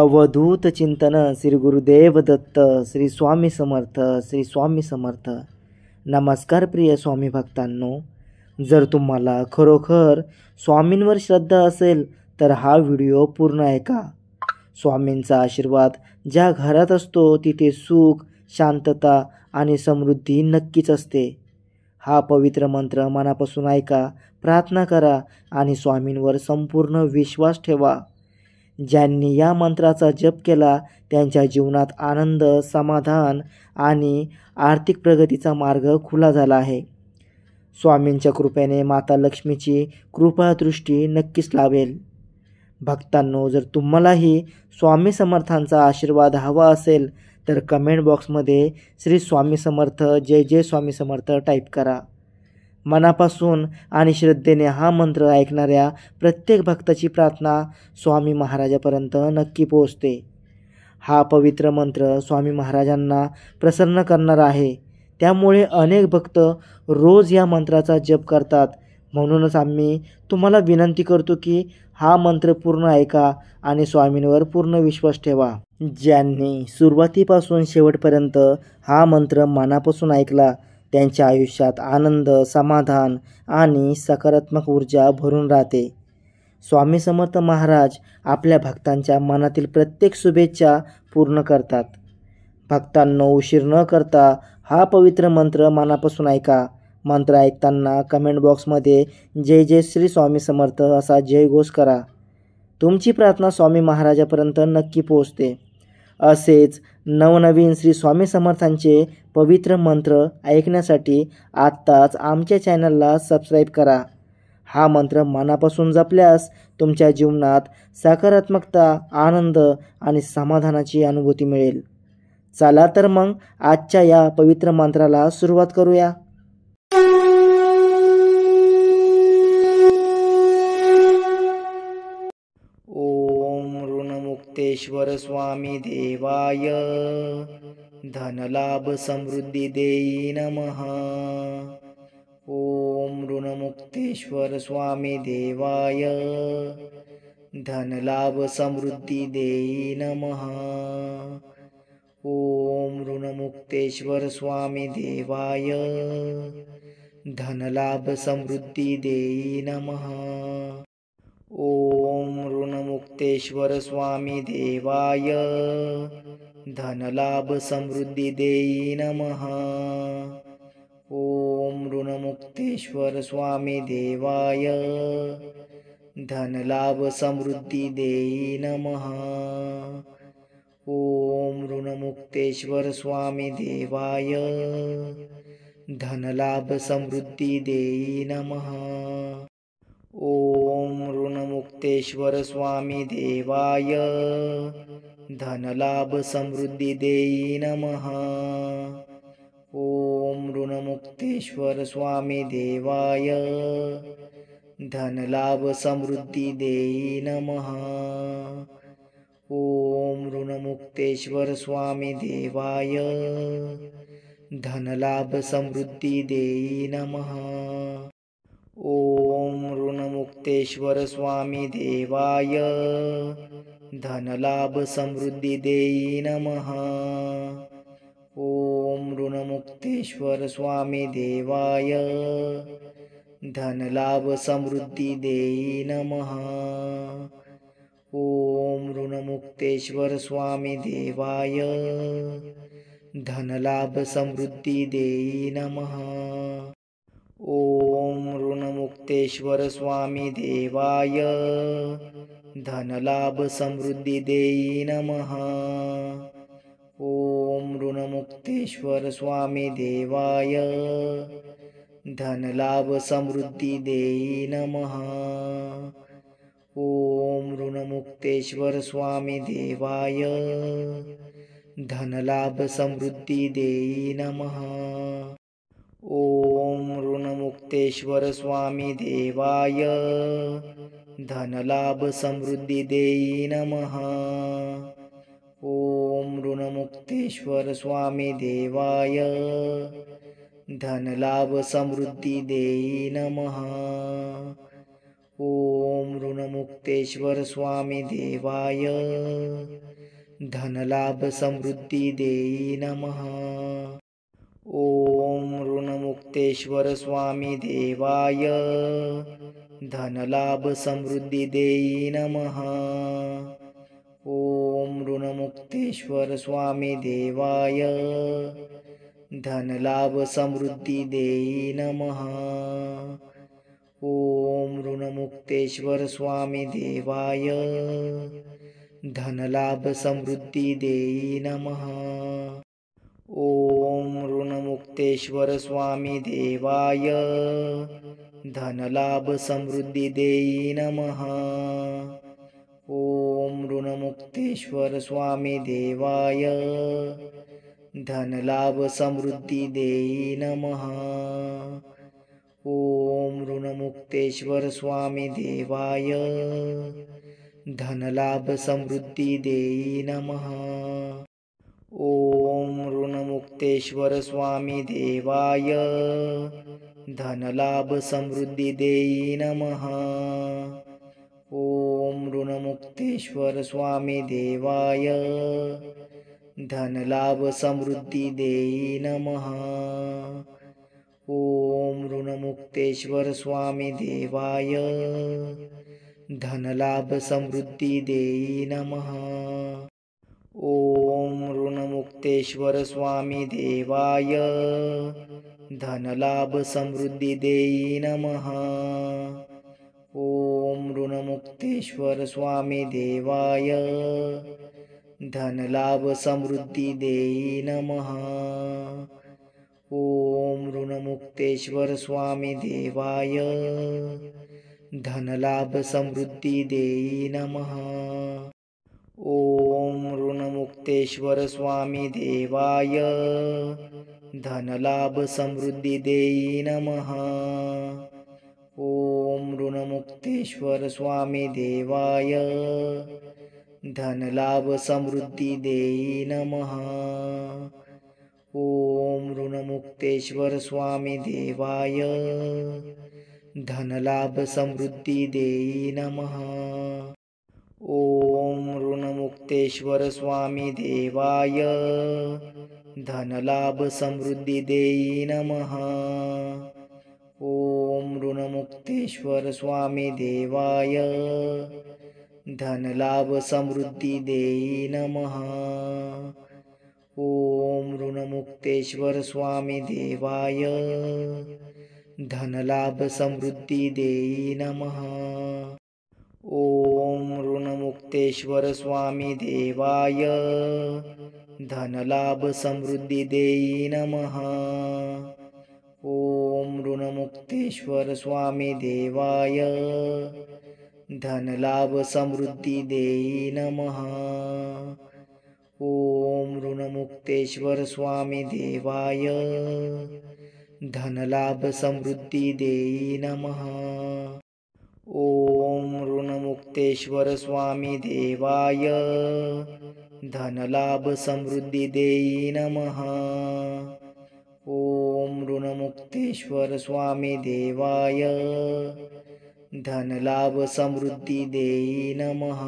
अवधूत चिंतन श्री गुरुदेव दत्त श्री स्वामी समर्थ श्री स्वामी समर्थ. नमस्कार प्रिय स्वामी भक्तांनो, जर तुम्हाला खरोखर स्वामींवर श्रद्धा असेल तर हा व्हिडिओ पूर्ण ऐका. स्वामींचा आशीर्वाद ज्या घरात असतो तिथे सुख, शांतता आणि समृद्धी नक्कीच असते. हा पवित्र मंत्र मनापासून ऐका, प्रार्थना करा आणि स्वामींवर संपूर्ण विश्वास ठेवा. ज्यांनी या मंत्राचा जप केला त्यांच्या जीवनात आनंद, समाधान आणि आर्थिक प्रगतीचा मार्ग खुला झाला आहे. स्वामींच्या कृपेने माता लक्ष्मीची कृपादृष्टी नक्कीच लाभेल. भक्तांनो, जर तुम्हालाही स्वामी समर्थांचा आशीर्वाद हवा असेल तर कमेंट बॉक्समध्ये श्री स्वामी समर्थ, जय जय स्वामी समर्थ टाईप करा. मनापासून आणि श्रद्धेने हा मंत्र ऐकणाऱ्या प्रत्येक भक्ताची प्रार्थना स्वामी महाराजापर्यंत नक्की पोहोचते. हा पवित्र मंत्र स्वामी महाराजांना प्रसन्न करणारा आहे. त्यामुळे अनेक भक्त रोज या मंत्राचा जप करतात. म्हणूनच आम्ही तुम्हाला विनंती करतो की हा मंत्र पूर्ण ऐका आणि स्वामींवर पूर्ण विश्वास ठेवा. ज्यांनी सुरुवातीपासून शेवटपर्यंत हा मंत्र मनापासून ऐकला त्यांच्या आयुष्यात आनंद, समाधान आणि सकारात्मक ऊर्जा भरून राहते. स्वामी समर्थ महाराज आपल्या भक्तांच्या मनातील प्रत्येक शुभेच्छा पूर्ण करतात. भक्तांनो, उशीर न करता हा पवित्र मंत्र मनापासून ऐका. मंत्र ऐकताना कमेंट बॉक्समध्ये जय जय श्री स्वामी समर्थ असा जयघोष करा. तुमची प्रार्थना स्वामी महाराजापर्यंत नक्की पोहोचते. असेच नवनवीन श्री स्वामी समर्थांचे पवित्र मंत्र ऐकण्यासाठी आत्ताच आमच्या चॅनलला सबस्क्राईब करा. हा मंत्र मनापासून जपल्यास तुमच्या जीवनात सकारात्मकता, आनंद आणि समाधानाची अनुभूती मिळेल. चला तर मग आजच्या या पवित्र मंत्राला सुरुवात करूया. मुक्तेश्वर स्वामी देवाय धनलाभ समृद्धी देई नमः. ओम ऋणमुक्तेश्वर स्वामी देवाय धनलाभ समृद्धी देई नमः. ओम ऋणमुक्तेश्वर स्वामी देवाय धनलाभ समृद्धी देई नमः. ओम ऋणमुक्तेश्वर स्वामी देवाय धनलाभ समृद्धी देई नमः. ओम ऋणमुक्तेश्वर स्वामी देवाय धनलाभ समृद्धी देई नमः. ओम ऋणमुक्तेश्वर स्वामी देवाय धनलाभ समृद्धी देई नमः. ओम ऋणमुक्तेश्वर स्वामी देवाय धनलाभ समृद्धी देई नमः. ओम ऋणमुक्तेश्वर स्वामी देवाय धनलाभ समृद्धी देई नमः. ओम ऋणमुक्तेश्वर स्वामी देवाय धनलाभ समृद्धी देई नमः. ओम ऋणमुक्तेश्वर स्वामी देवाय धनलाभ समृद्धी देई नमः. ओम ऋणमुक्तेश्वर स्वामी देवाय धनलाभ समृद्धी देई नमः. ओम ऋणमुक्तेश्वर स्वामी देवाय धनलाभ समृद्धी देई नमः. ओम ऋणमुक्तेश्वर स्वामी देवाय धनलाभ समृद्धी देई नमः. ओम ऋणमुक्तेश्वर स्वामी देवाय धनलाभ समृद्धी देई नमः. ओम ऋणमुक्तेश्वर स्वामी देवाय धनलाभ समृद्धी देई नमः. ओम ऋणमुक्तेश्वर स्वामी देवाय धनलाभ समृद्धी देई नमः. ओम ऋणमुक्तेश्वर स्वामी देवाय धनलाभ समृद्धी देई नमः. ओम ऋणमुक्तेश्वर स्वामी देवाय धनलाभ समृद्धी देई नमः। ओम ऋणमुक्तेश्वर स्वामी देवाय धनलाभ समृद्धी देई नमः। ओम ऋणमुक्तेश्वर स्वामी देवाय धनलाभ समृद्धी देई नमः। ओम ऋणमुक्तेश्वर स्वामी देवाय धनलाभ समृद्धी देई नमः। ओम ऋणमुक्तेश्वर स्वामी देवाय धनलाभ समृद्धी देई नमः। ओम ऋणमुक्तेश्वर स्वामी देवाय धनलाभ समृद्धी देई नमः। ओम ऋणमुक्तेश्वर स्वामी देवाय धनलाभ समृद्धी देई नमः। ओम ऋणमुक्तेश्वर स्वामी देवाय धनलाभ समृद्धी देई नमः। ओम ऋणमुक्तेश्वर स्वामी देवाय धनलाभ समृद्धी देई नमः। ओम ऋणमुक्तेश्वर स्वामी देवाय धनलाभ समृद्धी देई नमः। ओम ऋणमुक्तेश्वर स्वामी देवाय धनलाभ समृद्धी देई नमः। ओम ऋणमुक्तेश्वर स्वामी देवाय धनलाभ समृद्धी देई नमः। ओम ऋणमुक्तेश्वर स्वामी देवाय धनलाभ समृद्धी देई नमः। ओम ऋणमुक्तेश्वर स्वामी देवाय धनलाभ समृद्धी देई नमः। ओम ऋणमुक्तेश्वर स्वामी देवाय धनलाभ समृद्धी देई नमः। ओम ऋणमुक्तेश्वर स्वामी देवाय धनलाभ समृद्धी देई नमः। ओम ऋणमुक्तेश्वर स्वामी देवाय धनलाभ समृद्धी देई नमः। ओम ऋणमुक्तेश्वर स्वामी देवाय धनलाभ समृद्धी देई नमः। ओम ऋणमुक्तेश्वर स्वामी देवाय धनलाभ समृद्धी देई नमः। ओम ऋणमुक्तेश्वर स्वामी देवाय धनलाभ समृद्धी देई नमः। ओम ऋणमुक्तेश्वर स्वामी देवाय धनलाभ समृद्धी देई नमः। ओम ऋणमुक्तेश्वर स्वामी देवाय धनलाभ समृद्धी देई नमः। ओम ऋणमुक्तेश्वर स्वामी देवाय धनलाभ समृद्धी देई नमः। ओम ऋणमुक्तेश्वर स्वामी देवाय धनलाभ समृद्धी देई नमः।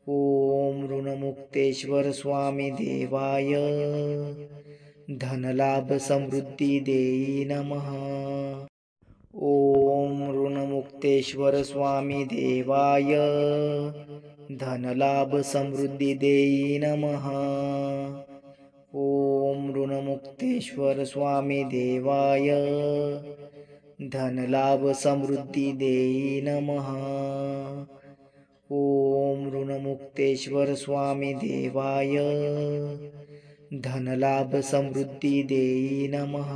ओम ऋणमुक्तेश्वर स्वामी देवाय धनलाभ समृद्धी देई नमः। ओम ऋणमुक्तेश्वर स्वामी देवाय धनलाभ समृद्धी देई नमः। ओम ऋणमुक्तेश्वर स्वामी देवाय धनलाभ समृद्धी देई नमः। ओम ऋणमुक्तेश्वर स्वामी देवाय धनलाभ समृद्धी देई नमः।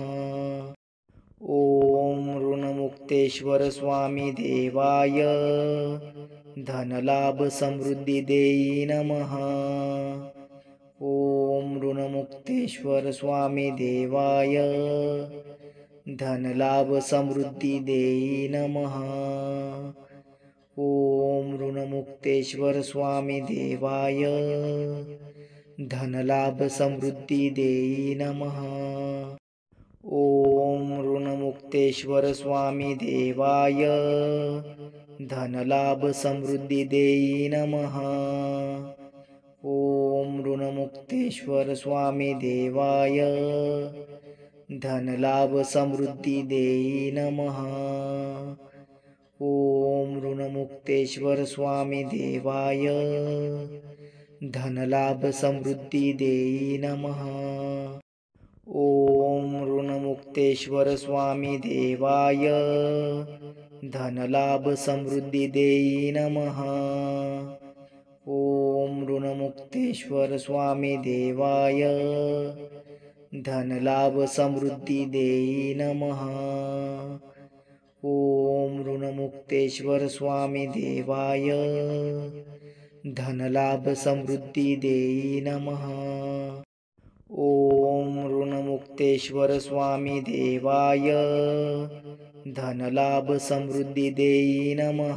ओम ऋणमुक्तेश्वर स्वामी देवाय धनलाभ समृद्धी देई नमः। ओम ऋणमुक्तेश्वर स्वामी देवाय धनलाभ समृद्धी देई नमः। ओम ऋणमुक्तेश्वर स्वामी देवाय धनलाभ समृद्धी देई नमः। ओम ऋणमुक्तेश्वर स्वामी देवाय धनलाभ समृद्धी देई नमः। ओम ऋणमुक्तेश्वर स्वामी देवाय धनलाभ समृद्धी देई नमः। ओम ऋणमुक्तेश्वर स्वामी देवाय धनलाभ समृद्धी देई नमः। ओम ऋणमुक्तेश्वर स्वामी देवाय धनलाभ समृद्धी देई नमः। ओम ऋणमुक्तेश्वर स्वामी देवाय धनलाभ समृद्धी देई नमः। ओम ऋणमुक्तेश्वर स्वामी देवाय धनलाभ समृद्धी देई नमः। ओम ऋणमुक्तेश्वर स्वामी देवाय धनलाभ समृद्धी देई नमः।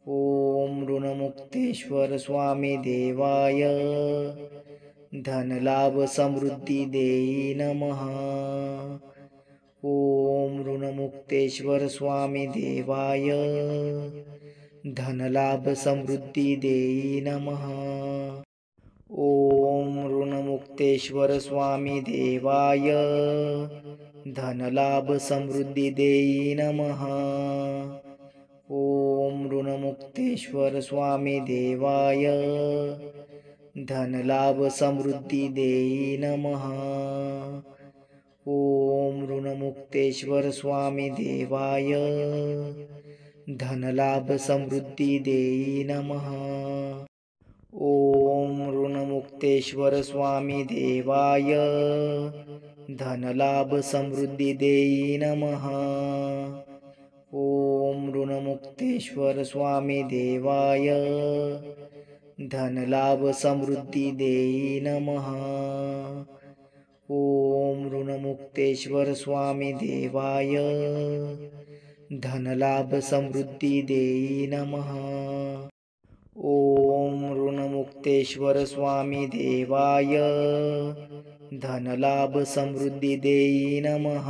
ओम ऋणमुक्तेश्वर स्वामी देवाय धनलाभ समृद्धी देई नमः। ओम ऋणमुक्तेश्वर स्वामी देवाय धनलाभ समृद्धी देई नमः। ओम ऋणमुक्तेश्वर स्वामी देवाय धनलाभ समृद्धी देई नमः। ओम ऋणमुक्तेश्वर स्वामी देवाय धनलाभ समृद्धी देई नमः। ओम ऋणमुक्तेश्वर स्वामी देवाय धनलाभ समृद्धी देई नमः। ओम ऋणमुक्तेश्वर स्वामी देवाय धनलाभ समृद्धी देई नमः। ओम ऋणमुक्तेश्वर स्वामी देवाय धनलाभ समृद्धी देई नमः। ओम ऋणमुक्तेश्वर स्वामी देवाय धनलाभ समृद्धी देई नमः। ओम ऋणमुक्तेश्वर स्वामी देवाय धनलाभ समृद्धी देई नमः।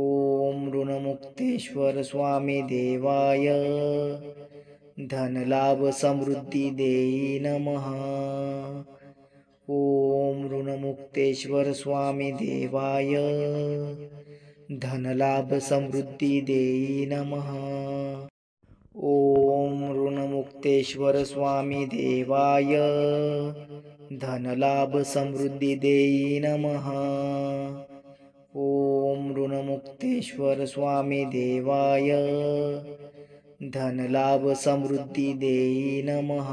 ओम ऋणमुक्तेश्वर स्वामी देवाय धनलाभ समृद्धी देई नमः। ओम ऋणमुक्तेश्वर स्वामी देवाय धनलाभ समृद्धी देई नमः। ओम ऋणमुक्तेश्वर स्वामी देवाय धनलाभ समृद्धी देई नमः। ओम ऋणमुक्तेश्वर स्वामी देवाय धनलाभ समृद्धी देई नमः।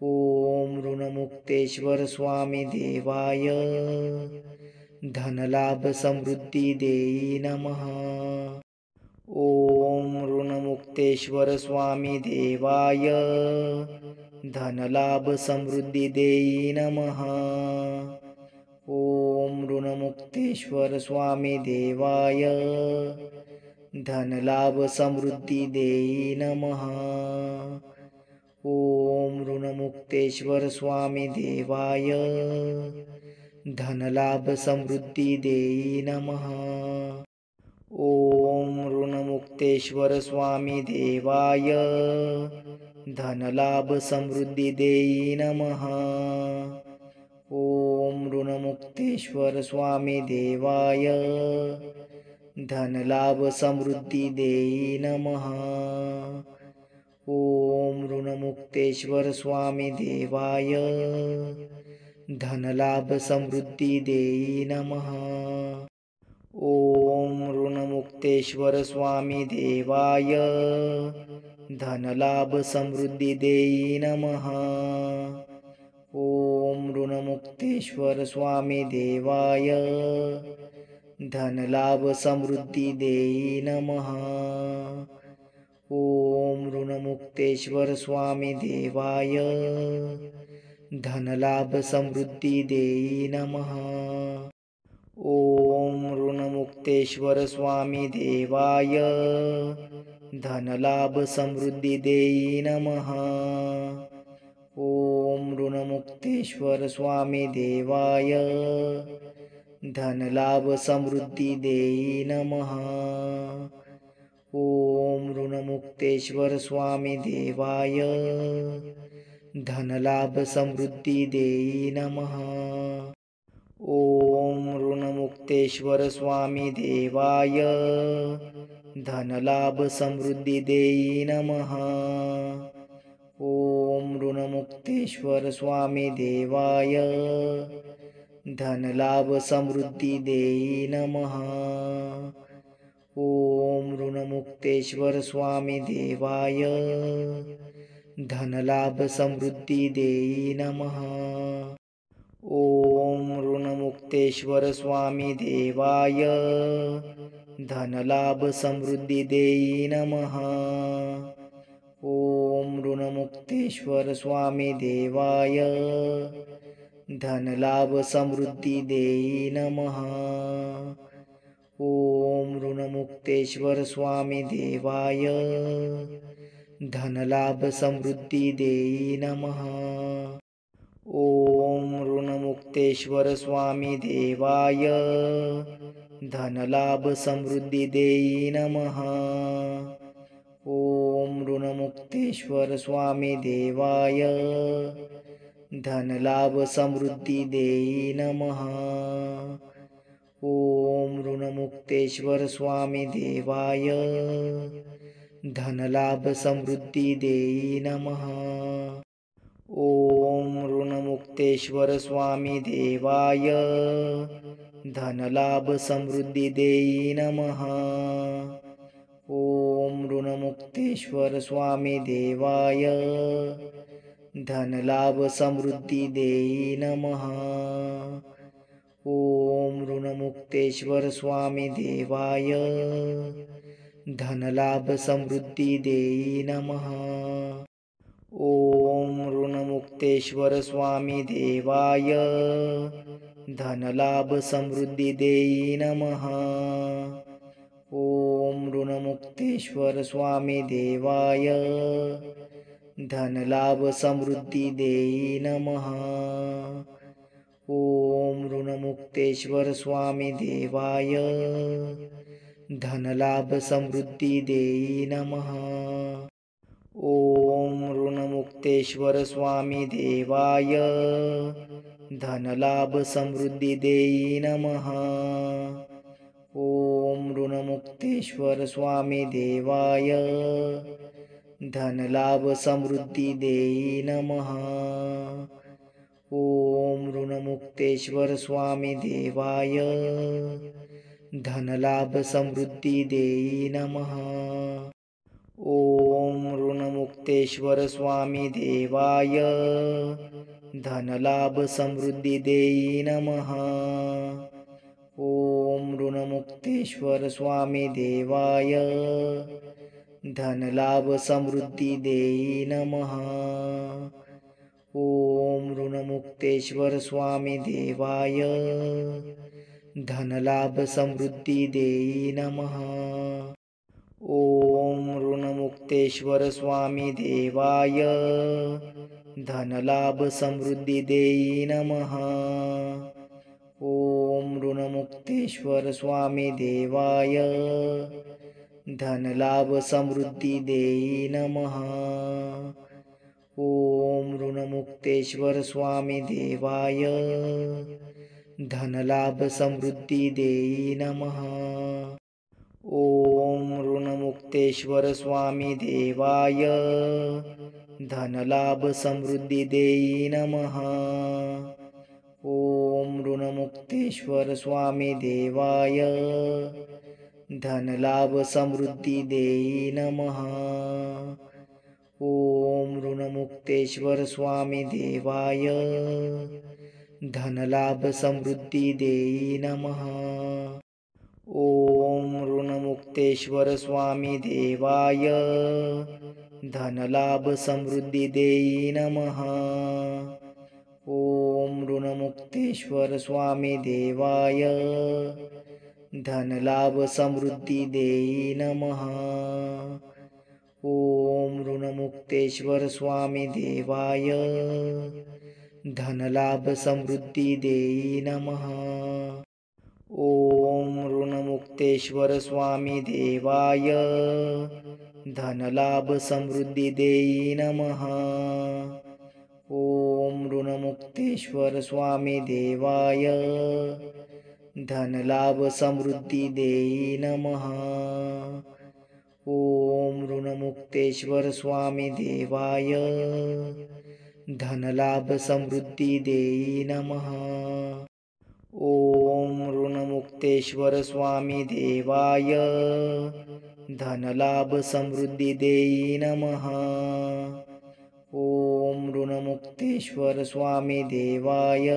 ओम ऋणमुक्तेश्वर स्वामी देवाय धनलाभ समृद्धी देई नमः। ओम ऋणमुक्तेश्वर स्वामी देवाय धनलाभ समृद्धी देई नमः। ओम ऋणमुक्तेश्वर स्वामी देवाय धनलाभ समृद्धी देई नमः। ओम ऋणमुक्तेश्वर स्वामी देवाय धनलाभ समृद्धी देई नमः। ओम ऋणमुक्तेश्वर स्वामी देवाय धनलाभ समृद्धी देई नमः। ओम ऋणमुक्तेश्वर स्वामी देवाय धनलाभ समृद्धी देई नमः। ओम ऋणमुक्तेश्वर स्वामी देवाय धनलाभ समृद्धी देई नमः। ओम ऋणमुक्तेश्वर स्वामी देवाय धनलाभ समृद्धी देई नमः। ओम ऋणमुक्तेश्वर स्वामी देवाय धनलाभ समृद्धी देई नमः। ओम ऋणमुक्तेश्वर स्वामी देवाय धनलाभ समृद्धी देई नमः। ओम ऋणमुक्तेश्वर स्वामी देवाय धनलाभ समृद्धी देई नमः। ओम ऋणमुक्तेश्वर स्वामी देवाय धनलाभ समृद्धी देई नमः। ओम ऋणमुक्तेश्वर स्वामी देवाय धनलाभ समृद्धी देई नमः। ओम ऋणमुक्तेश्वर स्वामी देवाय धनलाभ समृद्धी देई नमः। ओम ऋणमुक्तेश्वर स्वामी देवाय धनलाभ समृद्धी देई नमः। ओम ऋणमुक्तेश्वर स्वामी देवाय धनलाभ समृद्धी देई नमः। ओम ऋणमुक्तेश्वर स्वामी देवाय धनलाभ समृद्धी देई नमः। ओम ऋणमुक्तेश्वर स्वामी देवाय धनलाभ समृद्धी देई नमः। ओम ऋणमुक्तेश्वर स्वामी देवाय धनलाभ समृद्धी देई नमः। ओम ऋणमुक्तेश्वर स्वामी देवाय धनलाभ समृद्धी देई नमः। ओम ऋणमुक्तेश्वर स्वामी देवाय धनलाभ समृद्धी देई नमः। ओम ऋणमुक्तेश्वर स्वामी देवाय धनलाभ समृद्धी देई नमः। ओम ऋणमुक्तेश्वर स्वामी देवाय धनलाभ समृद्धी देई नमः। ओम ऋणमुक्तेश्वर स्वामी देवाय धनलाभ समृद्धी देई नमः। ओम ऋणमुक्तेश्वर स्वामी देवाय धनलाभ समृद्धी देई नमः। ओम ऋणमुक्तेश्वर स्वामी देवाय धनलाभ समृद्धी देई नमः। ओम ऋणमुक्तेश्वर स्वामी देवाय धनलाभ समृद्धी देई नमः। ओम ऋणमुक्तेश्वर स्वामी देवाय धनलाभ समृद्धी देई नमः। ओम ऋणमुक्तेश्वर स्वामी देवाय धनलाभ समृद्धी देई नमः। ओम ऋणमुक्तेश्वर स्वामी देवाय धनलाभ समृद्धी देई नमः। ओम ऋणमुक्तेश्वर स्वामी देवाय धनलाभ समृद्धी देई नमः। ओम ऋणमुक्तेश्वर स्वामी देवाय धनलाभ समृद्धी देई नमः। ओम ऋणमुक्तेश्वर स्वामी देवाय धनलाभ समृद्धी देई नमः। ओम ऋणमुक्तेश्वर स्वामी देवाय धनलाभ समृद्धी देई नमः। ओम ऋणमुक्तेश्वर स्वामी देवाय धनलाभ समृद्धी देई नमः। ओम ऋणमुक्तेश्वर स्वामी देवाय धनलाभ समृद्धी देई नमः। ओम ऋणमुक्तेश्वर स्वामी देवाय धनलाभ समृद्धी देई नमः। ओम ऋणमुक्तेश्वर स्वामी देवाय धनलाभ समृद्धी देई नमः। ओम ऋणमुक्तेश्वर स्वामी देवाय धनलाभ समृद्धी देई नमः। ओम ऋणमुक्तेश्वर स्वामी देवाय धनलाभ समृद्धी देई नमः। ओम ऋणमुक्तेश्वर स्वामी देवाय धनलाभ समृद्धी देई नमः। ओम ऋणमुक्तेश्वर स्वामी देवाय धनलाभ समृद्धी देई नमः। ओम ऋणमुक्तेश्वर स्वामी देवाय धनलाभ समृद्धी देई नमः। ओम ऋणमुक्तेश्वर स्वामी देवाय धनलाभ समृद्धी देई नमः। ओम ऋणमुक्तेश्वर स्वामी देवाय धनलाभ समृद्धी देई नमः। ओम ऋणमुक्तेश्वर स्वामी देवाय धनलाभ समृद्धी देई नमः। ओम ऋणमुक्तेश्वर स्वामी देवाय धनलाभ समृद्धी देई नमः। ओम ऋणमुक्तेश्वर स्वामी देवाय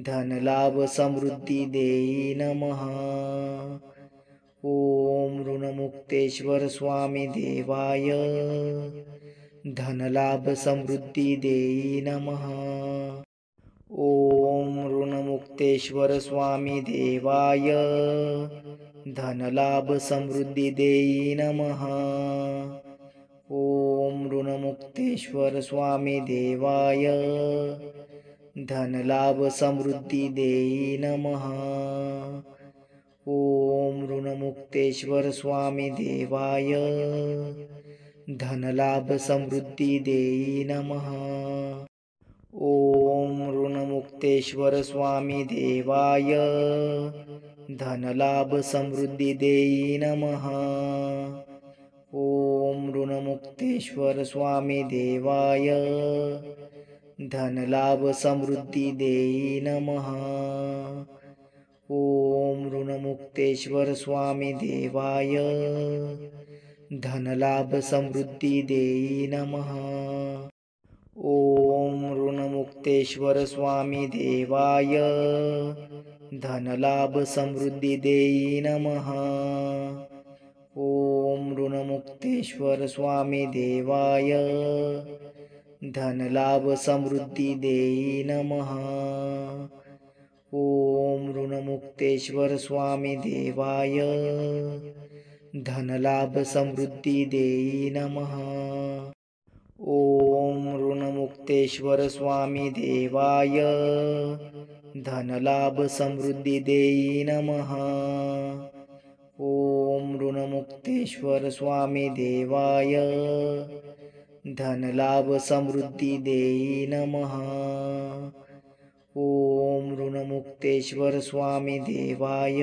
धनलाभ समृद्धी देई नमः। ओम ऋणमुक्तेश्वर स्वामी देवाय धनलाभ समृद्धी देई नमः। ओम ऋणमुक्तेश्वर स्वामी देवाय धनलाभ समृद्धी देई नमः। ओम ऋणमुक्तेश्वर स्वामी देवाय धनलाभ समृद्धी देई नमः। ओम ऋणमुक्तेश्वर स्वामी देवाय धनलाभ समृद्धी देई नमः। ओम ऋणमुक्तेश्वर स्वामी देवाय धनलाभ समृद्धी देई नमः। ओम ऋणमुक्तेश्वर स्वामी देवाय धनलाभ समृद्धी देई नमः। ओम ऋणमुक्तेश्वर स्वामी देवाय धनलाभ समृद्धी देई नमः। ओम ऋणमुक्तेश्वर स्वामी देवाय धनलाभ समृद्धी देई नमः। ओम ऋणमुक्तेश्वर स्वामी देवाय धनलाभ समृद्धी देई नमः। ओम ऋणमुक्तेश्वर स्वामी देवाय धनलाभ समृद्धी देई नमः। ओम ऋणमुक्तेश्वर स्वामी देवाय धनलाभ समृद्धी देई नमः। ओम ऋणमुक्तेश्वर स्वामी देवाय धनलाभ समृद्धी देई नमः। ओम ऋणमुक्तेश्वर स्वामी देवाय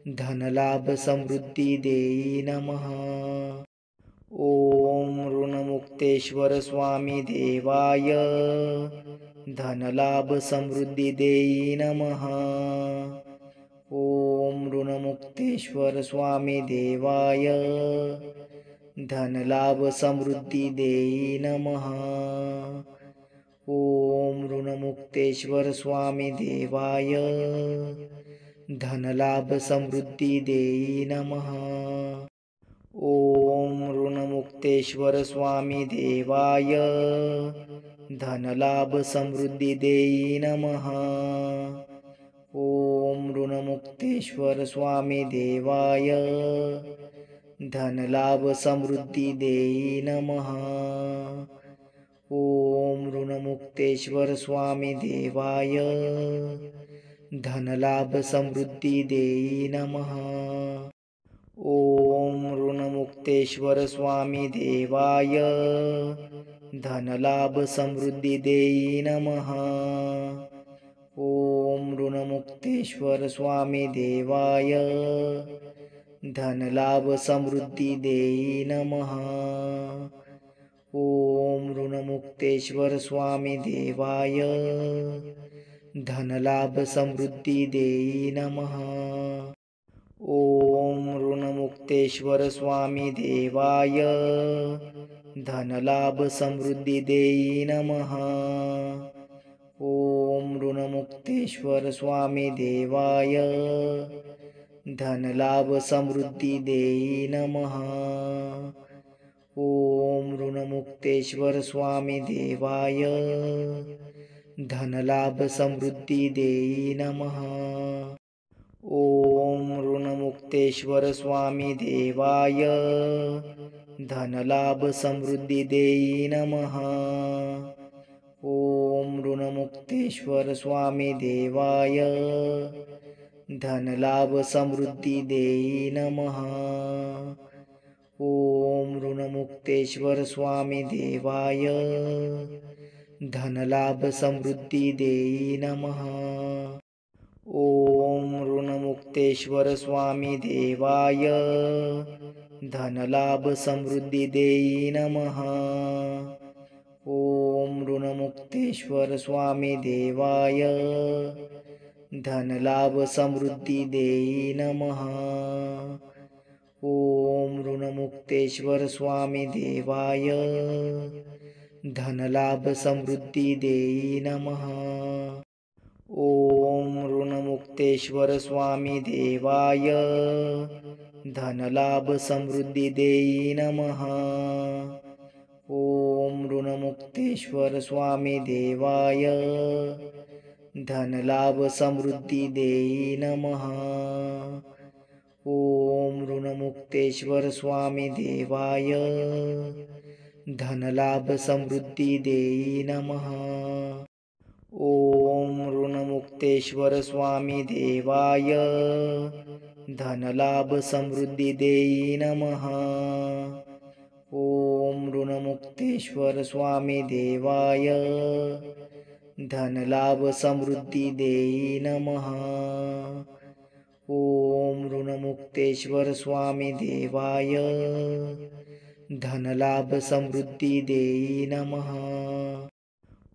धनलाभ समृद्धी देई नमः। ओम ऋणमुक्तेश्वर स्वामी देवाय धनलाभ समृद्धी देई नमः। ओम ऋणमुक्तेश्वर स्वामी देवाय धनलाभ समृद्धी देई नमः। ओम ऋणमुक्तेश्वर स्वामी देवाय धनलाभ समृद्धी देई नमः। ओम ऋणमुक्तेश्वर स्वामी देवाय धनलाभ समृद्धी देई नमः। ओम ऋणमुक्तेश्वर स्वामी देवाय धनलाभ समृद्धी देई नमः। ओम ऋणमुक्तेश्वर स्वामी देवाय धनलाभ समृद्धी देई नमः। ओम ऋणमुक्तेश्वर स्वामी देवाय धनलाभ समृद्धी देई नमः। ओम ऋणमुक्तेश्वर स्वामी देवाय धनलाभ समृद्धी देई नमः। ओम ऋणमुक्तेश्वर स्वामी देवाय धनलाभ समृद्धी देई नमः। ओम ऋणमुक्तेश्वर स्वामी देवाय धनलाभ समृद्धी देई नमः। ओम ऋणमुक्तेश्वर स्वामी देवाय धनलाभ समृद्धी देई नमः। ओम ऋणमुक्तेश्वर स्वामी देवाय धनलाभ समृद्धी देई नमः। ओम ऋणमुक्तेश्वर स्वामी देवाय धनलाभ समृद्धी देई नमः। ऋणमुक्तेश्वर स्वामी देवाय धनलाभ समृद्धी देई नमः। ओम ऋणमुक्तेश्वर स्वामी देवाय धनलाभ समृद्धी देई नमः। ओम ऋणमुक्तेश्वर स्वामी देवाय धनलाभ समृद्धी देई नमः। ओम ऋणमुक्तेश्वर स्वामी देवाय धनलाभ समृद्धी देई नमः। ओम ऋणमुक्तेश्वर स्वामी देवाय धनलाभ समृद्धी देई नमः। ओम ऋणमुक्तेश्वर स्वामी देवाय धनलाभ समृद्धी देई नमः। ओम ऋणमुक्तेश्वर स्वामी देवाय धनलाभ समृद्धी देई नमः। ओम ऋणमुक्तेश्वर स्वामी देवाय धनलाभ समृद्धी देई नमः। ओम ऋणमुक्तेश्वर स्वामी देवाय धनलाभ समृद्धी देई नमः। ओम ऋणमुक्तेश्वर स्वामी देवाय धनलाभ समृद्धी देई नमः। ओम ऋणमुक्तेश्वर स्वामी देवाय धनलाभ समृद्धी देई नमः।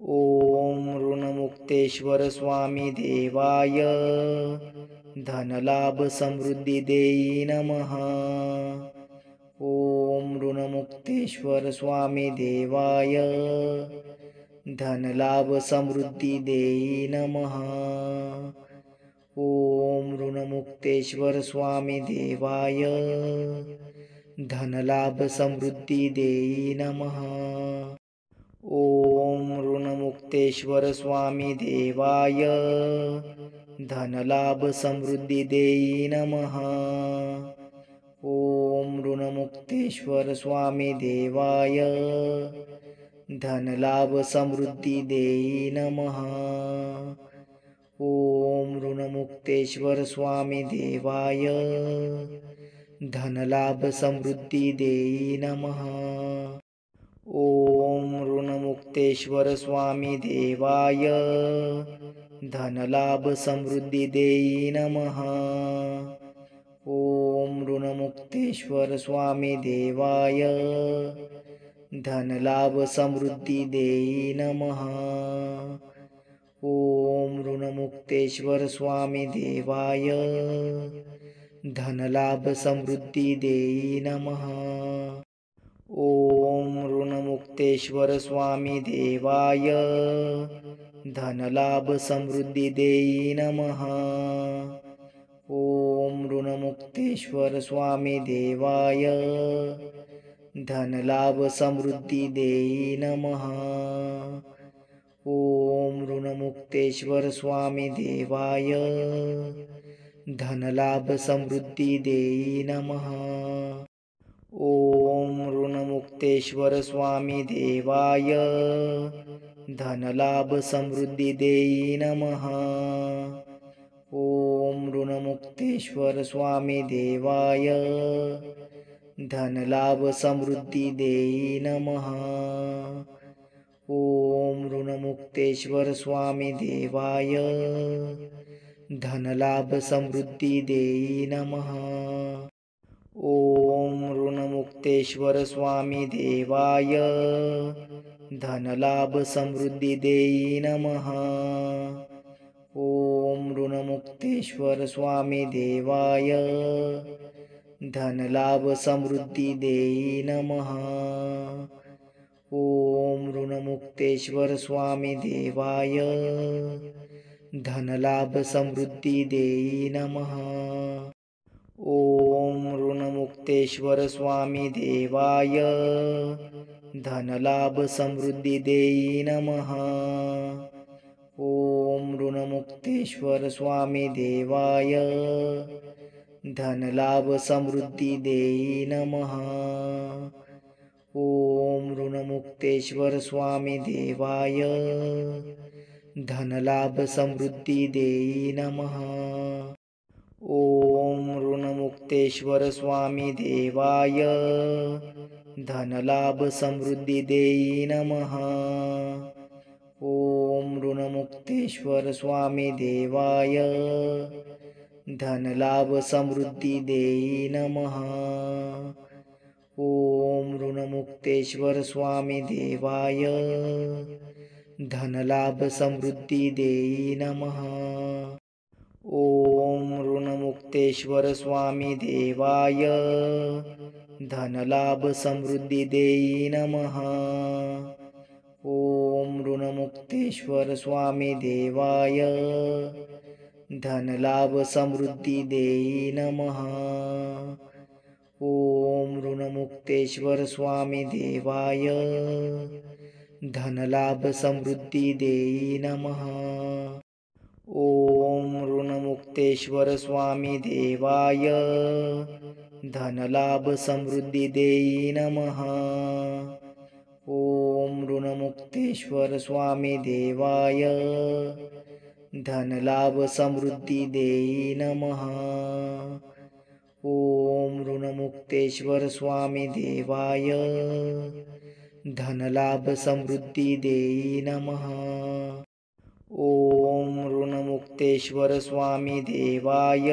ओम ऋणमुक्तेश्वर स्वामी देवाय धनलाभ समृद्धी देई नमः। ओम ऋणमुक्तेश्वर स्वामी देवाय धनलाभ समृद्धी देई नमः। ओम ऋणमुक्तेश्वर स्वामी देवाय धनलाभ समृद्धी देई नमः। ओम ऋणमुक्तेश्वर स्वामी देवाय धनलाभ समृद्धी देई नमः। ओम ऋणमुक्तेश्वर स्वामी देवाय धनलाभ समृद्धी देई नमः। ओम ऋणमुक्तेश्वर स्वामी देवाय धनलाभ समृद्धी देई नमः। ओम ऋणमुक्तेश्वर स्वामी देवाय धनलाभ समृद्धी देई नमः। ओम ऋणमुक्तेश्वर स्वामी देवाय धनलाभ समृद्धी देई नमः। ओम ऋणमुक्तेश्वर स्वामी देवाय धनलाभ समृद्धी देई नमः। ओम ऋणमुक्तेश्वर स्वामी देवाय धनलाभ समृद्धी देई नमः। ओम ऋणमुक्तेश्वर स्वामी देवाय धनलाभ समृद्धी देई नमः। ओम ऋणमुक्तेश्वर स्वामी देवाय धनलाभ समृद्धी देई नमः। ओम ऋणमुक्तेश्वर स्वामी देवाय धनलाभ समृद्धी देई नमः। ओम ऋणमुक्तेश्वर स्वामी देवाय धनलाभ समृद्धी देई नमः। ओम ऋणमुक्तेश्वर स्वामी देवाय धनलाभ समृद्धी देई नमः। ओम ऋणमुक्तेश्वर स्वामी देवाय धनलाभ समृद्धी देई नमः। ओम ऋणमुक्तेश्वर स्वामी देवाय धनलाभ समृद्धी देई नमः। ओम ऋणमुक्तेश्वर स्वामी देवाय धनलाभ समृद्धी देई नमः। ओम ऋणमुक्तेश्वर स्वामी देवाय धनलाभ समृद्धी देई नमः। ओम ऋणमुक्तेश्वर स्वामी देवाय धनलाभ समृद्धी देई नमः। ओम ऋणमुक्तेश्वर स्वामी देवाय धनलाभ समृद्धी देई नमः. ओम ऋणमुक्तेश्वर स्वामी देवाय धनलाभ समृद्धी देई नमः. ओम ऋणमुक्तेश्वर स्वामी देवाय धनलाभ समृद्धी देई नमः. ओम ऋणमुक्तेश्वर स्वामी देवाय धनलाभ समृद्धी देई नमः. ओम ऋणमुक्तेश्वर स्वामी देवाय धनलाभ समृद्धी देई नमः. ओम ऋणमुक्तेश्वर स्वामी देवाय धनलाभ समृद्धी देई नमः. ओम ऋणमुक्तेश्वर स्वामी देवाय धनलाभ समृद्धी देई नमः. ओम ऋणमुक्तेश्वर स्वामी देवाय धनलाभ समृद्धी देई नमः. ओम ऋणमुक्तेश्वर स्वामी देवाय धनलाभ समृद्धी देई नमः. ओम ऋणमुक्तेश्वर स्वामी देवाय धनलाभ समृद्धी देई नमः. ओम ऋणमुक्तेश्वर स्वामी देवाय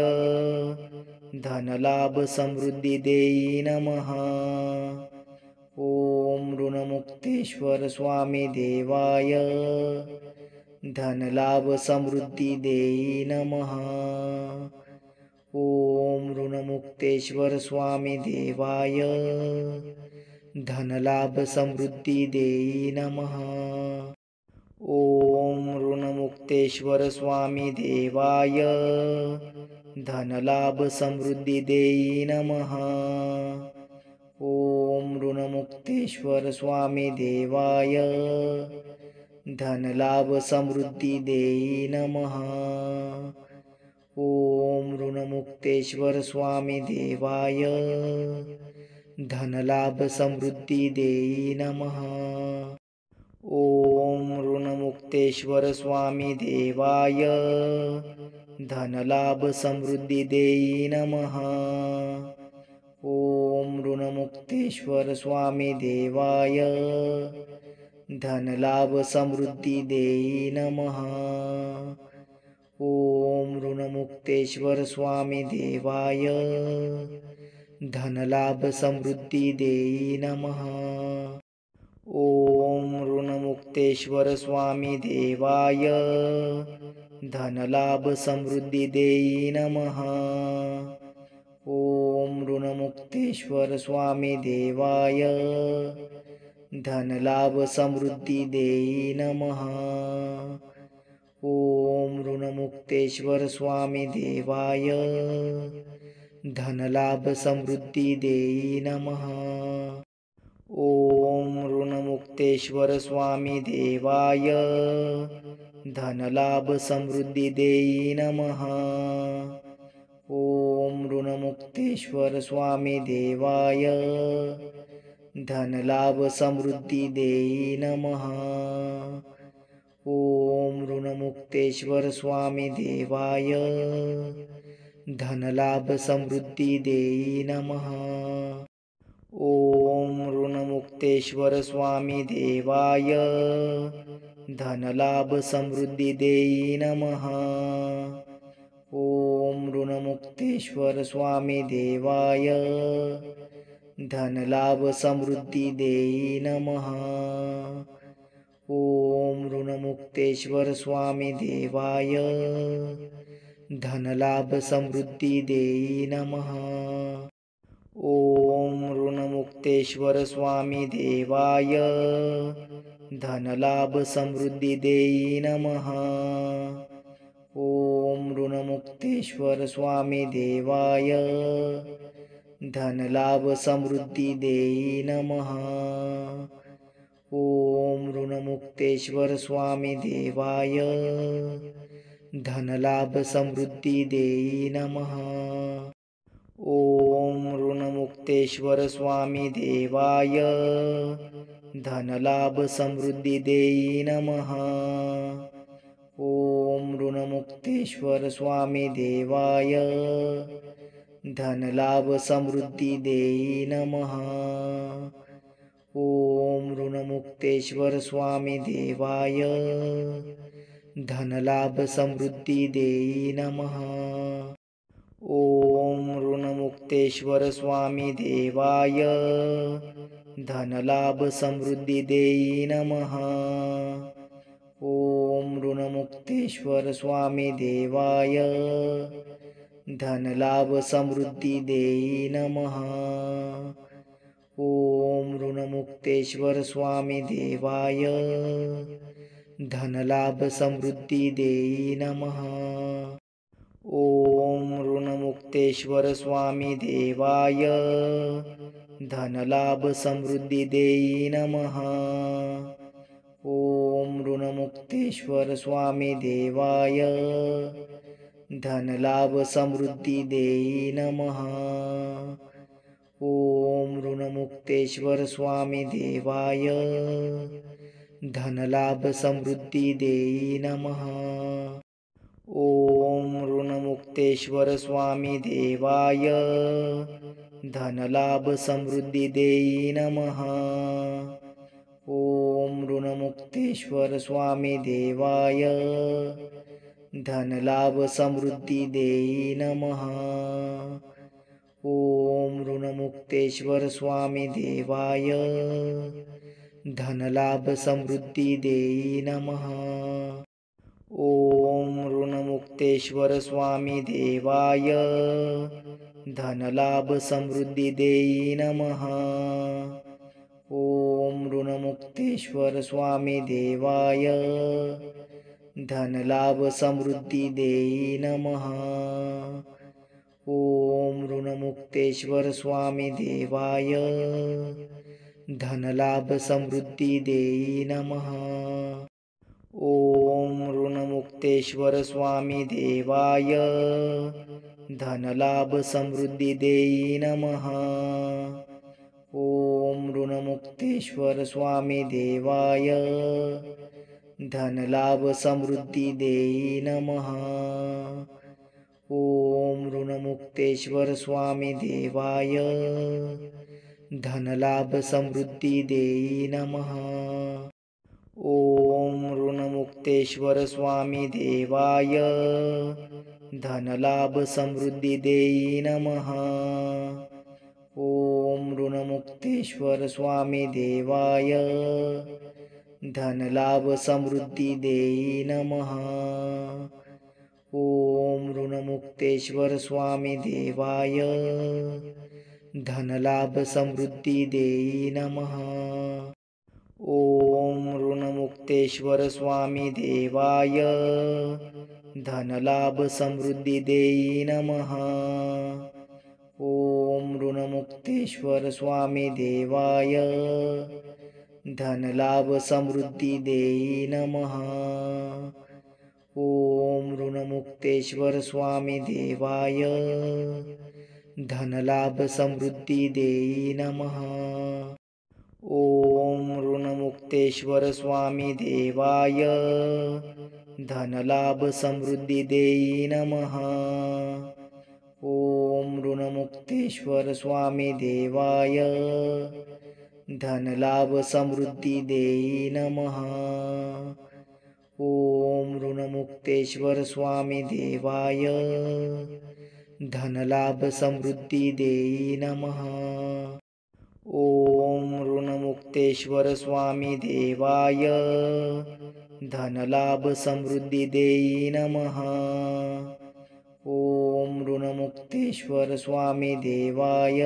धनलाभ समृद्धी देई नमः. ओम ऋणमुक्तेश्वर स्वामी देवाय धनलाभ समृद्धी देई नमः. ओम ऋणमुक्तेश्वर स्वामी देवाय धनलाभ समृद्धी देई नमः. ओम ऋणमुक्तेश्वर स्वामी देवाय धनलाभ समृद्धी देई नमः. ओम ऋणमुक्तेश्वर स्वामी देवाय धनलाभ समृद्धी देई नमः. ओम ऋणमुक्तेश्वर स्वामी देवाय धनलाभ समृद्धी देई नमः. ओम ऋणमुक्तेश्वर स्वामी देवाय धनलाभ समृद्धी देई नमः. ओम ऋणमुक्तेश्वर स्वामी देवाय धनलाभ समृद्धी देई नमः. ओम ऋणमुक्तेश्वर स्वामी देवाय धनलाभ समृद्धी देई नमः. ओम ऋणमुक्तेश्वर स्वामी देवाय धनलाभ समृद्धी देई नमः. ओम ऋणमुक्तेश्वर स्वामी देवाय धनलाभ समृद्धी देई नमः. ओम ऋणमुक्तेश्वर स्वामी देवाय धनलाभ समृद्धी देई नमः. ओम ऋणमुक्तेश्वर स्वामी देवाय धनलाभ समृद्धी देई नमः. ओम ऋणमुक्तेश्वर स्वामी देवाय धनलाभ समृद्धी देई नमः. ओम ऋणमुक्तेश्वर स्वामी देवाय धनलाभ समृद्धी देई नमः. ओम ऋणमुक्तेश्वर स्वामी देवाय धनलाभ समृद्धी देई नमः. ओम ऋणमुक्तेश्वर स्वामी देवाय धनलाभ समृद्धी देई नमः. ओम ऋणमुक्तेश्वर स्वामी देवाय धनलाभ समृद्धी देई नमः. ओम ऋणमुक्तेश्वर स्वामी देवाय धनलाभ समृद्धी देई नमः. ओम ऋणमुक्तेश्वर स्वामी देवाय धनलाभ समृद्धी देई नमः. ओम ऋणमुक्तेश्वर स्वामी देवाय धनलाभ समृद्धी देई नमः. ओम ऋणमुक्तेश्वर स्वामी देवाय धनलाभ समृद्धी देई नमः. ॐ ऋणमुक्तेश्वर स्वामी देवाय धनलाभ समृद्धी देई नमः। ॐ ऋणमुक्तेश्वर स्वामी देवाय धनलाभ समृद्धी देई नमः। ॐ ऋणमुक्तेश्वर स्वामी देवाय धनलाभ समृद्धी देई नमः। ॐ ऋणमुक्तेश्वर स्वामी देवाय धनलाभ समृद्धी देई नमः। ॐ ऋणमुक्तेश्वर स्वामी देवाय धनलाभ समृद्धी देई नमः। ॐ ऋणमुक्तेश्वर स्वामी देवाय धनलाभ समृद्धी देई नमः। ॐ ऋणमुक्तेश्वर स्वामी देवाय धनलाभ समृद्धी देई नमः। ॐ ऋणमुक्तेश्वर स्वामी देवाय धनलाभ समृद्धी देई नमः। ॐ ऋणमुक्तेश्वर स्वामी देवाय धनलाभ समृद्धी देई नमः। ॐ ऋणमुक्तेश्वर स्वामी देवाय धनलाभ समृद्धी देई नमः। ॐ ऋणमुक्तेश्वर स्वामी देवाय धनलाभ समृद्धी देई नमः। ॐ ऋणमुक्तेश्वर स्वामी देवाय धनलाभ समृद्धी देई नमः। ॐ ऋणमुक्तेश्वर स्वामी देवाय धनलाभ समृद्धी देई नमः। ॐ ऋणमुक्तेश्वर स्वामी देवाय धनलाभ समृद्धी देई नमः। ॐ ऋणमुक्तेश्वर स्वामी देवाय धनलाभ समृद्धी देई नमः। ॐ ऋणमुक्तेश्वर स्वामी देवाय धनलाभ समृद्धी देई नमः। ॐ ऋणमुक्तेश्वर स्वामी देवाय धनलाभ समृद्धी देई नमः। ॐ ऋणमुक्तेश्वर स्वामी देवाय धनलाभ समृद्धी देई नमः। ॐ ऋणमुक्तेश्वर स्वामी देवाय धनलाभ समृद्धी देई नमः। ॐ ऋणमुक्तेश्वर स्वामी देवाय धनलाभ समृद्धी देई नमः। ॐ ऋणमुक्तेश्वर स्वामी देवाय धनलाभ समृद्धी देई नमः। ॐ ऋणमुक्तेश्वर स्वामी देवाय धनलाभ समृद्धी देई नमः। ॐ ऋणमुक्तेश्वर स्वामी देवाय धनलाभ समृद्धी देई नमः। ॐ ऋणमुक्तेश्वर स्वामी देवाय धनलाभ समृद्धी देई नमः। ॐ ऋणमुक्तेश्वर स्वामी देवाय धनलाभ समृद्धी देई नमः। ॐ ऋणमुक्तेश्वर स्वामी देवाय धनलाभ समृद्धी देई नमः। ॐ ऋणमुक्तेश्वर स्वामी देवाय धनलाभ समृद्धी देई नमः। ॐ ऋणमुक्तेश्वर स्वामी देवाय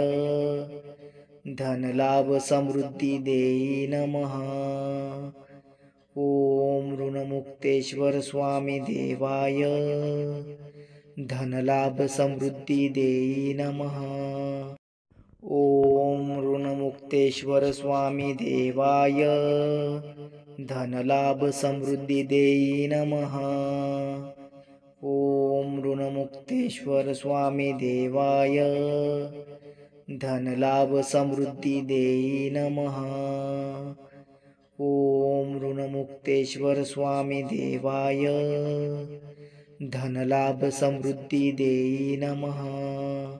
धनलाभ समृद्धी देई नमः। ॐ ऋणमुक्तेश्वर स्वामी देवाय धनलाभ समृद्धी देई नमः। ॐ ऋणमुक्तेश्वर स्वामी देवाय धनलाभ समृद्धी देई नमः। ॐ ऋणमुक्तेश्वर स्वामी देवाय धनलाभ समृद्धी देई नमः। ओम ऋणमुक्तेश्वर स्वामी देवाय धनलाभ समृद्धी देई नमः.